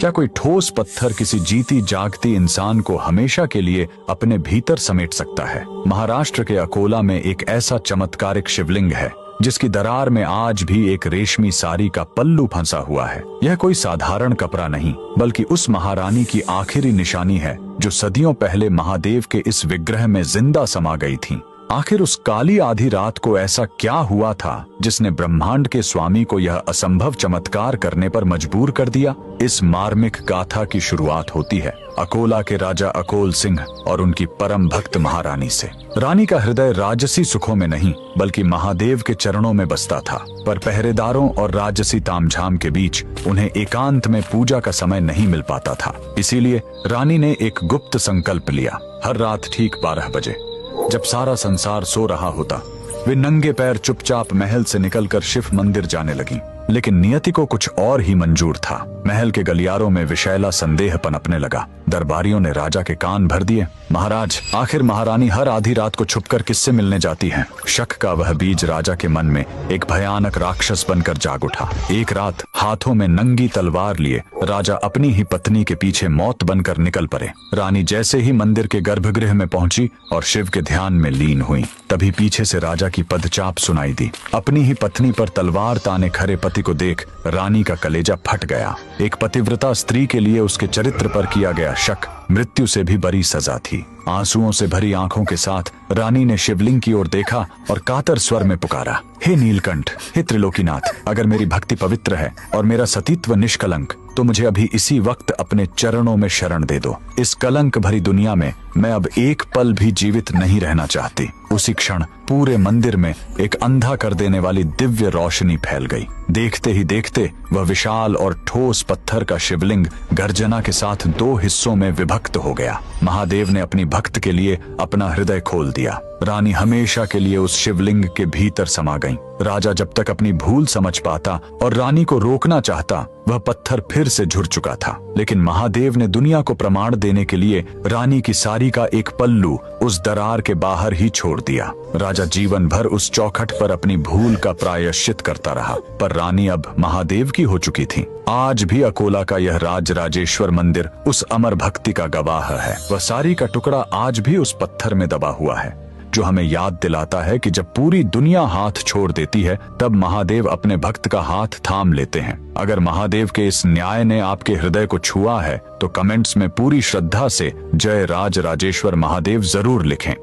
क्या कोई ठोस पत्थर किसी जीती जागती इंसान को हमेशा के लिए अपने भीतर समेट सकता है? महाराष्ट्र के अकोला में एक ऐसा चमत्कारिक शिवलिंग है जिसकी दरार में आज भी एक रेशमी साड़ी का पल्लू फंसा हुआ है। यह कोई साधारण कपड़ा नहीं, बल्कि उस महारानी की आखिरी निशानी है जो सदियों पहले महादेव के इस विग्रह में जिंदा समा गई थी। आखिर उस काली आधी रात को ऐसा क्या हुआ था जिसने ब्रह्मांड के स्वामी को यह असंभव चमत्कार करने पर मजबूर कर दिया? इस मार्मिक गाथा की शुरुआत होती है अकोला के राजा अकोल सिंह और उनकी परम भक्त महारानी से। रानी का हृदय राजसी सुखों में नहीं बल्कि महादेव के चरणों में बसता था, पर पहरेदारों और राजसी तामझाम के बीच उन्हें एकांत में पूजा का समय नहीं मिल पाता था। इसीलिए रानी ने एक गुप्त संकल्प लिया। हर रात ठीक 12 बजे, जब सारा संसार सो रहा होता, वे नंगे पैर चुपचाप महल से निकलकर शिव मंदिर जाने लगीं। लेकिन नियति को कुछ और ही मंजूर था। महल के गलियारों में विषैला संदेह पनपने लगा। दरबारियों ने राजा के कान भर दिए। महाराज, आखिर महारानी हर आधी रात को छुपकर किससे मिलने जाती हैं? शक का वह बीज राजा के मन में एक भयानक राक्षस बनकर जाग उठा। एक रात हाथों में नंगी तलवार लिए राजा अपनी ही पत्नी के पीछे मौत बनकर निकल पड़े। रानी जैसे ही मंदिर के गर्भगृह में पहुंची और शिव के ध्यान में लीन हुई, तभी पीछे से राजा की पदचाप सुनाई दी। अपनी ही पत्नी पर तलवार ताने खड़े पति को देख रानी का कलेजा फट गया। एक पतिव्रता स्त्री के लिए उसके चरित्र पर किया गया शक मृत्यु से भी बड़ी सजा थी। आंसुओं से भरी आंखों के साथ रानी ने शिवलिंग की ओर देखा और कातर स्वर में पुकारा, हे नीलकंठ, हे त्रिलोकीनाथ, अगर मेरी भक्ति पवित्र है और मेरा सतीत्व निष्कलंक, तो मुझे अभी इसी वक्त अपने चरणों में शरण दे दो। इस कलंक भरी दुनिया में मैं अब एक पल भी जीवित नहीं रहना चाहती। उसी क्षण पूरे मंदिर में एक अंधा कर देने वाली दिव्य रोशनी फैल गई। देखते ही देखते वह विशाल और ठोस पत्थर का शिवलिंग गर्जना के साथ 2 हिस्सों में विभक्त हो गया। महादेव ने अपनी भक्त के लिए अपना हृदय खोल दिया। रानी हमेशा के लिए उस शिवलिंग के भीतर समा गईं। राजा जब तक अपनी भूल समझ पाता और रानी को रोकना चाहता, वह पत्थर फिर से झुर चुका था। लेकिन महादेव ने दुनिया को प्रमाण देने के लिए रानी की साड़ी का एक पल्लू उस दरार के बाहर ही छोड़ दिया। राजा जीवन भर उस चौखट पर अपनी भूल का प्रायश्चित करता रहा, पर रानी अब महादेव की हो चुकी थी। आज भी अकोला का यह राजराजेश्वर मंदिर उस अमर भक्ति का गवाह है। वह साड़ी का टुकड़ा आज भी उस पत्थर में दबा हुआ है, जो हमें याद दिलाता है कि जब पूरी दुनिया हाथ छोड़ देती है, तब महादेव अपने भक्त का हाथ थाम लेते हैं। अगर महादेव के इस न्याय ने आपके हृदय को छुआ है, तो कमेंट्स में पूरी श्रद्धा से जय राजराजेश्वर महादेव जरूर लिखें।